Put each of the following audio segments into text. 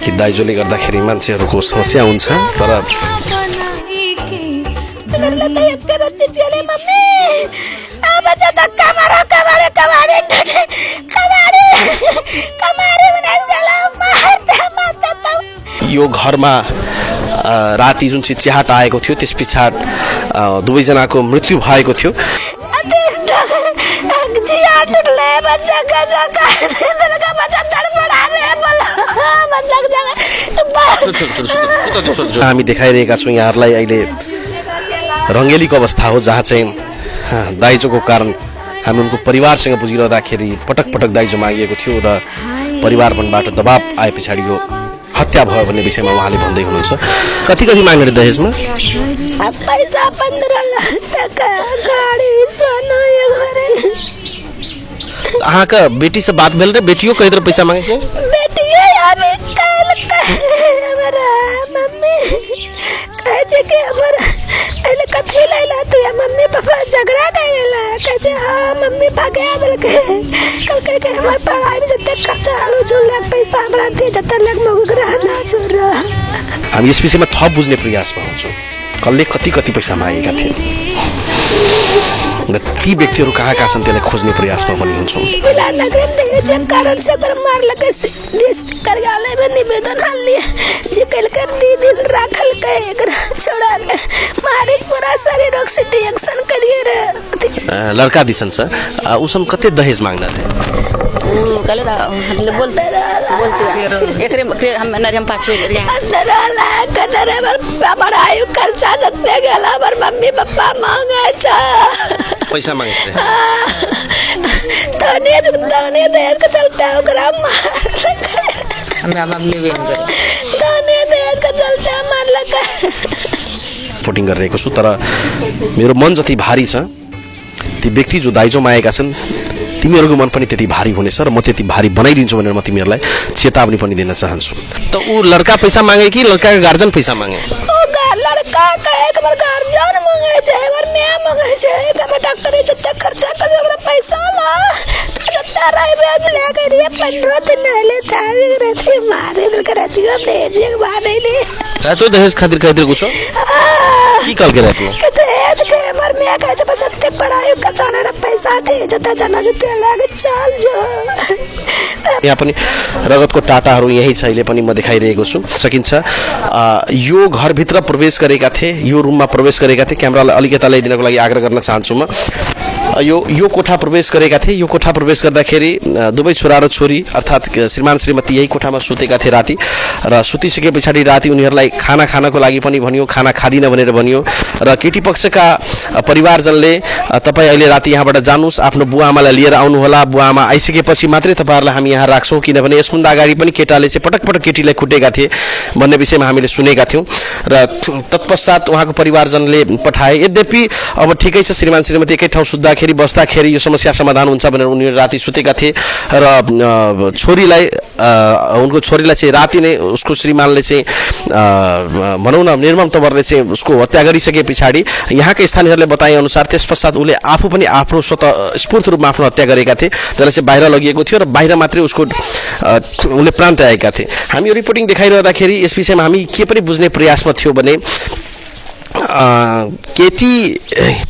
कि दाइजोले गर्दाखेरि मान्छेहरूको समस्या हुन्छ तर यो घरमा राति जुन चाहिँ चिहाट आएको थियो त्यस पछाड दुवैजनाको मृत्यु भएको थियो। हामी देखाइरहेका छौँ यहाँहरूलाई अहिले रङ्गेलीको अवस्था हो जहाँ चाहिँ दाइजोको कारण हामी उनको परिवारसँग बुझिरहँदाखेरि पटक पटक दाइजो मागिएको थियो र परिवारबाट दबाब आए पछाडि यो हत्या भयो भन्ने विषयमा उहाँले भन्दै हुनुहुन्छ। कति कति माग्ने दहेजमा? पैसा 15 लाख टका, गाडी, सोना, अहाँका बेटी से बात भेल रे? बेटियो कई तरह पैसा मांगे छे? बेटियो हमें हमारा मम्मी कहे छे कि हमारा एले कथी लैला तू या मम्मी पापा झगड़ा करेला कहे छे हां मम्मी भागा देलके कल कहे के हमर पढ़ाई में जते खर्चा आलू 2 लाख पैसा हमरा दे जते लाख मगु रहना छोर। हामी यस विषयमा थप बुझ्ने प्रयासमा हुन्छौँ। कसले कति कति पैसा मागेका थिए र ती व्यक्तिहरू कहाँ कहाँ छन् त्यसलाई खोज्ने प्रयासमा पनि हुन्छौँ। कारण से मार लगे कार्यालय में निवेदन हालिए जे कल कर दी दिन राखल के छोड़ा के मारे पूरा शरीर ऑक्सीजन एक्शन करिए रे लड़का दिसन से उसम कते दहेज मांगना थे कले हमले बोलते एकरे हम नरम पाछे रे अंदर ला कदर हमारा आयु खर्चा जते गेला हमर मम्मी पापा मांगे छ पैसा मांगे थे दाने दहेज के चलते ओकरा हम मम्मी बेन कर दाने दहेज के चलते मार लगा रिपोर्टिङ गरिरहेको छु। तर मेरो मन जति भारी छ ती व्यक्ति जो दाइजोमा आएका छन् तिमीहरूको मन पनि त्यति भारी हुनेछ र म त्यति भारी बनाइदिन्छु भनेर म तिमीहरूलाई चेतावनी पनि दिन चाहन्छु। त ऊ लड़का पैसा मागे कि लड़का का गार्जियन पैसा मागे? ओ लड़का का एक बार गार्जियन मांगे छे एक बार मैं मांगे छे एक बार डॉक्टर जते खर्चा कर हमरा पैसा ला जते राय बेच ले के रे 15 दिन ले थावी रे थे मारे दिल करे दियो दहेज के बाद ले तो दहेज खातिर खातिर कुछ की कल के रहती है दहेज के मर में का जब जते पढ़ाई का जाने रे पैसा थे जते जना जते लागे चल जो यहाँ पनि रगतको टाटाहरू यही छ। अहिले पनि म देखाइरहेको छु सकिन्छ। यो घरभित्र प्रवेश गरेका थिए, यो रुममा प्रवेश गरेका थिए। क्यामेरालाई अलिकता ल्याइदिनको लागि आग्रह गर्न चाहन्छु म। यो कोठा प्रवेश गरेका थिए। यो कोठा प्रवेश गर्दाखेरि दुवै छोरा र छोरी अर्थात् श्रीमान श्रीमती यही कोठामा सुतेका थिए राति र सुतिसके पछाडि राति उनीहरूलाई खाना खानको लागि पनि भनियो, खाना खादिन भनेर भनियो र केटी पक्षका परिवारजनले तपाईँ अहिले राति यहाँबाट जानुहोस्, आफ्नो बुवा आमालाई लिएर आउनुहोला, बुवा आमा आइसकेपछि मात्रै तपाईँहरूलाई हामी यहाँ राख्छौँ किनभने यसभन्दा अगाडि पनि केटाले चाहिँ पटक पटक केटीलाई खुटेका थिए भन्ने विषयमा हामीले सुनेका थियौँ र तत्पश्चात उहाँको परिवारजनले पठाए। यद्यपि अब ठिकै छ, श्रीमान श्रीमती एकै ठाउँ सुत्दाखेरि बस्दाखेरि यो समस्या समाधान हुन्छ भनेर उनीहरू राति सुतेका थिए र छोरीलाई उनको छोरीलाई चाहिँ राति नै उसको श्रीमानले चाहिँ भनौँ न निर्मम तवरले चाहिँ उसको हत्या गरिसके पछाडि यहाँका स्थानीयहरूले बताए अनुसार त्यस पश्चात उसले आफू पनि आफ्नो स्वतः स्फूर्त रूपमा आफ्नो हत्या गरेका थिए। त्यसलाई चाहिँ बाहिर लगिएको थियो र बाहिर मात्रै उसको उनले प्राण त्यागेका थिए। हामी यो रिपोर्टिङ देखाइरहँदाखेरि यस विषयमा हामी के पनि बुझ्ने प्रयासमा थियो भने केटी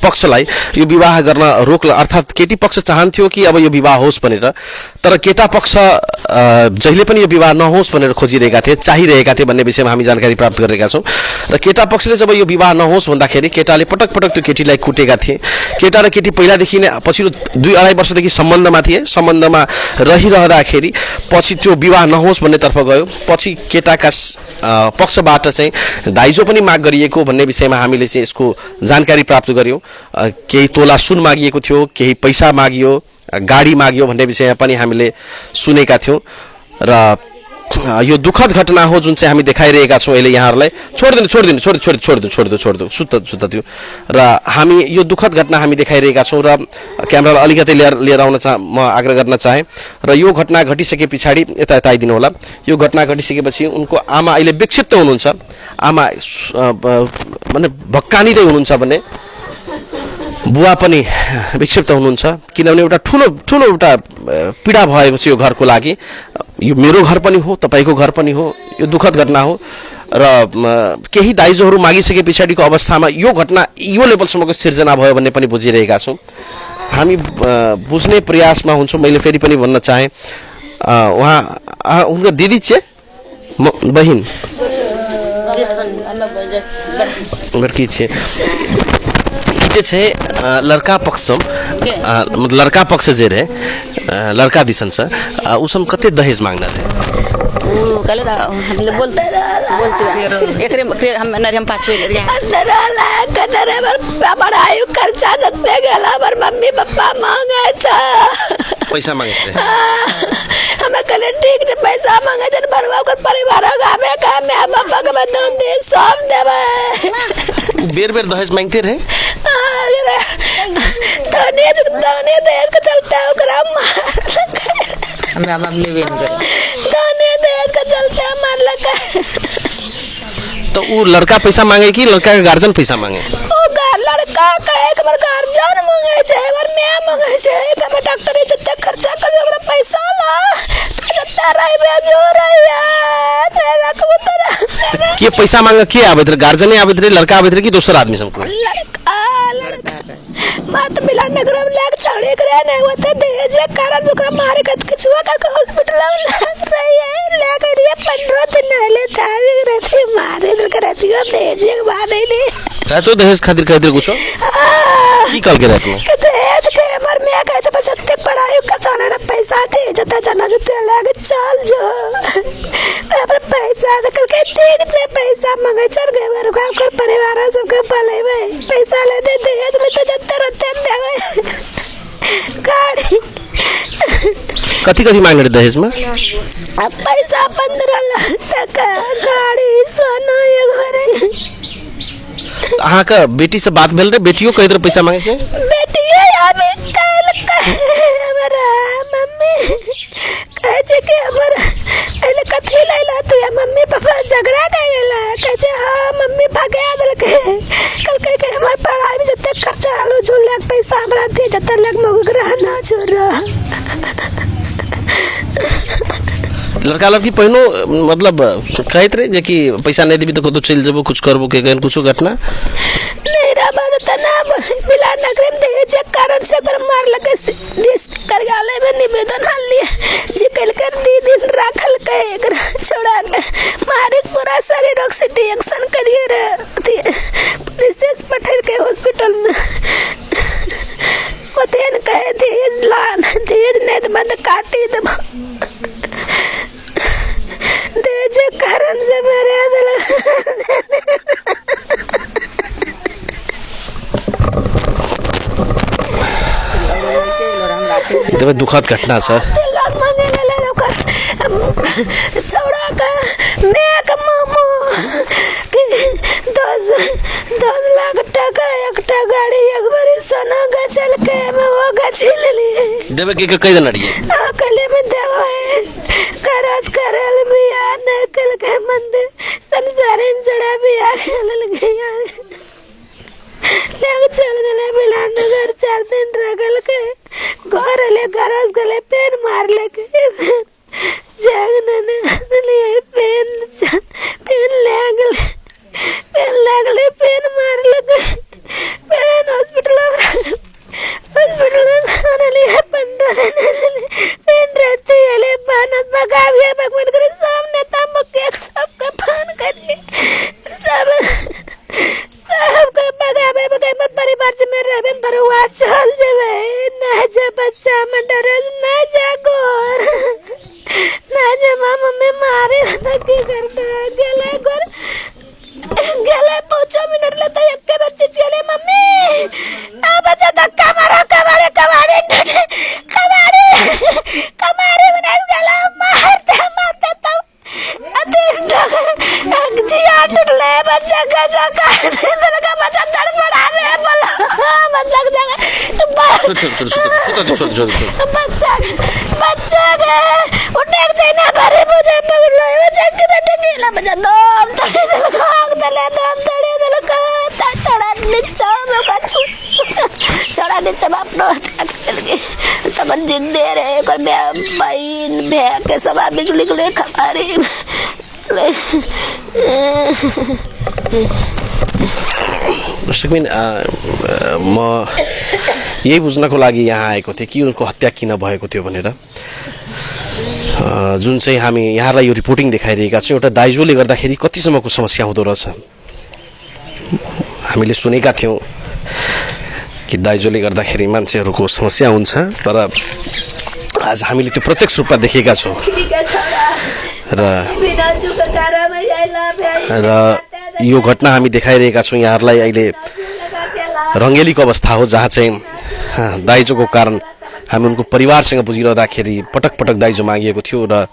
पक्षलाई यो विवाह गर्न रोक अर्थात् केटी पक्ष चाहन्थ्यो कि अब यो विवाह होस् भनेर, तर केटा पक्ष जहिले पनि यो विवाह नहोस् भनेर खोजिरहेका थिए, चाहिरहेका थिए भन्ने विषयमा हामी जानकारी प्राप्त गरेका छौँ। र केटा पक्षले जब यो विवाह नहोस् भन्दाखेरि केटाले पटक पटक त्यो केटीलाई कुटेका थिए। केटा र केटी पहिलादेखि नै पछिल्लो 2-2.5 वर्षदेखि सम्बन्धमा थिए। सम्बन्धमा रहिरहँदाखेरि पछि त्यो विवाह नहोस् भन्नेतर्फ गयो। पछि केटाका पक्षबाट चाहिँ दाइजो पनि माग गरिएको भन्ने विषयमा हामीले चाहिँ यसको जानकारी प्राप्त गर्यौं। केही तोला सुन मागिएको थियो, केही पैसा मागियो, गाडी मागियो भन्ने विषयमा पनि हामीले सुनेका थियौं र यो दुखद घटना हो जुन चाहिँ हामी देखाइरहेका छौं। अहिले यहाँहरुलाई छोड्दिनु सुत्त थियो र हामी यो दुखद घटना हामी देखाइरहेका छौं र क्यामेरालाई अलिकति लिएर आउन म आग्रह गर्न चाहे र यो घटना घटिसके पछाडी यता आइदिनु होला। यो घटना घटिसकेपछि उनको आमा अहिले विक्षिप्त हुनुहुन्छ, आमा माने भक्कानिदै हुनुहुन्छ भने बुवा पनि विक्षिप्त हुनुहुन्छ किनभने एउटा ठुलो ठुलो एउटा पीडा भएको छ यो घरको लागि। यो मेरो घर पनि हो, तपाईँको घर पनि हो, यो दुःखद घटना हो र केही दाइजोहरू मागिसके पछाडिको अवस्थामा यो घटना यो लेभलसम्मको सिर्जना भयो भन्ने पनि बुझिरहेका छौँ। हामी बुझ्ने प्रयासमा हुन्छौँ। मैले फेरि पनि भन्न चाहेँ उहाँ उनको दिदी चाहिँ बहिन बड़की छे जे छे लड़का पक्ष मतलब लड़का पक्ष जे रहे लड़का दिसन से उसम कते दहेज मांगना रहे वो कहले बोलते एकरे हम नरे हम पाछो ले अंदर आला कदर पढ़ाई खर्चा जते गेला हमर मम्मी पापा मांगे छ पैसा मांगे हमें कहले ठीक है पैसा मांगे जन भरवा कर परिवार गावे का मैं पापा के मैं दूं दे सब देवे बेर बेर दहेज मांगते रहे दाने देर के चलता है ओकरा मार हमें अब लेवेन कर दाने देर के चलता मार लगा। तो वो लड़का पैसा मांगे कि लड़का के गार्जियन पैसा मांगे? ओ लड़का का एक हमर गार्जियन मांगे छे हमर मैं मांगे छे हमर डॉक्टर जत्ते खर्चा कर हमरा पैसा ला जत्ता रही बेजो रहिया मैं रखबो तोरा के पैसा मांगे के आबत रे गार्जियन आबत रे लड़का आबत रे कि दूसरा आदमी सब कोई लड़का मत मिला नगर में लाग छाड़े करे नहीं होते दहेज के कारण ओकरा मारे के किछुआ का हॉस्पिटल में लाग रही है ले कर 15 दिन ले था रहते मारे दिल करती हो दहेज के बाद ही नहीं तो दहेज खातिर कुछ की कल के रहत में दहेज के हमर मैं कहे छ बचते पढ़ाई का चाले रे पैसा थे जता जना जते लाग चल जो पर पैसा कल के ठीक छे पैसा मांगे चल गए बार का परिवार सब के पलेबे पैसा ले दे दहेज ले तो जते रहते देवे गाड़ी कथी मांगे रे दहेज में? अब पैसा 15 लाख टका गाड़ी सोना ये घरे अहाँ का बेटी से बात भेल रे बेटियो कह दे पैसा मांगे से बेटिया आबे कल हमरा मम्मी कहे छे कि हमरा एले कथी लैला तू या मम्मी पापा झगड़ा कर गेला कहे छे हां मम्मी भगा देलके कल कह के हमर पढ़ाई में जते खर्चा आलो झूल लाख पैसा हमरा दे जते लाख मग रहना छोरा लड़का लड़की पहनो मतलब कहत रहे जे कि पैसा नहीं देबी तो चल जेबो कुछ करबो के गन कुछ घटना नहीं रा बात तना बिला नगरन दहेज के कारण से पर मार लगे कार्यालय में निवेदन हाल लिए जे कल कर दी दिन राखल के एकरा छोड़ा के मारे पूरा शरीर ऑक्सीजन एक्शन करिए रे पुलिस पठार के हॉस्पिटल में ओतेन कहे दहेज लान दहेज नहीं तो बंद काटी दे दहेज के कारण से मेरे दिल एकदमै दुखद घटना छ लोग मांगे ले रोका छोड़ा का मैं का मामू कि 10 लाख टका एकटा गाड़ी एक बारी सोना का चल के मैं वो गछी ले ली देवे के कई दिन अड़िए कले में देवा है करस करल बिया न कल के मंदिर संसार में जड़ा बिया खेल गया लग चल गले बिलान नगर 4 दिन रगल के घर ले गरस गले पेन मार लगे जगन ने पेन लगले पेन मार लगे पेन हॉस्पिटल में खाने लिए 15 दिन पेन रहती है ले बनत भगाविया भगवान करे सामने तंबक के सबका फान करिए सबका भगावे भगावे परिवार से मेरे रहबे बरुआ चल जेबे ना जा बच्चा मन डरे ना जा गोर ना जा मामा में मारे त की करता गले 5 मिनट लेता एक के बच्चे चले मम्मी आ बच्चा धक्का मारो कबाड़े बना गला मारते तो अरे जिया ले बच्चा गजा का बच्चा तड़पड़ावे बोलो बच्चा बच्चा के उठने के चाहिए बारे मुझे पकड़ लो बच्चा के बेटे गेला बच्चा दम तड़े दल का चढ़ा नीचा में का छोरा ने जवाब न तब जिंदे रहे कर बहन भे के सब निकले खबारी दर्शकबिन म यही बुझ्नको लागि यहाँ आएको थिएँ कि उनको हत्या किन भएको थियो भनेर जुन चाहिँ हामी यहाँलाई यो रिपोर्टिङ देखाइरहेका छौँ एउटा दाइजोले गर्दाखेरि कतिसम्मको समस्या हुँदो रहेछ हामीले सुनेका थियौँ कि दाइजोले गर्दाखेरि मान्छेहरूको समस्या हुन्छ तर आज हामीले त्यो प्रत्यक्ष रूपमा देखेका छौँ र यो घटना हामी देखाइरहेका छौँ यहाँहरूलाई अहिले रङ्गेलीको अवस्था हो जहाँ चाहिँ दाइजोको कारण हामी उनको परिवारसँग बुझिरहँदाखेरि पटक पटक दाइजो मागिएको थियो र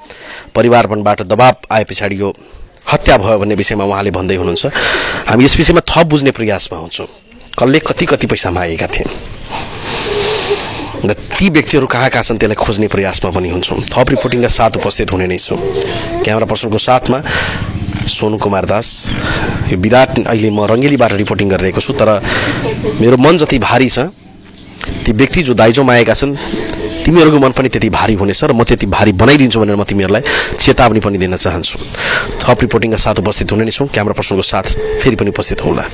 परिवारबाट दबाब आए पछाडि यो हत्या भयो भन्ने विषयमा उहाँले भन्दै हुनुहुन्छ हामी यस विषयमा थप बुझ्ने प्रयासमा हुन्छौँ कसले कति पैसा मागेका थिए र ती व्यक्तिहरू कहाँ छन् त्यसलाई खोज्ने प्रयासमा पनि हुन्छौँ थप रिपोर्टिङका साथ उपस्थित हुने नै छौँ क्यामेरा पर्सनको साथमा सोनु कुमार दास यो विराट अहिले म रङ्गेलीबाट रिपोर्टिङ गरिरहेको छु तर मेरो मन जति भारी छ ती व्यक्ति जो दाइजो मागेका छन् तिमीहरूको मन पनि त्यति भारी हुनेछ र म त्यति भारी बनाइदिन्छु भनेर म तिमीहरूलाई चेतावनी पनि दिन चाहन्छु थप रिपोर्टिङका साथ उपस्थित हुने नै छौँ क्यामेरा पर्सनको साथ फेरि पनि उपस्थित हौँला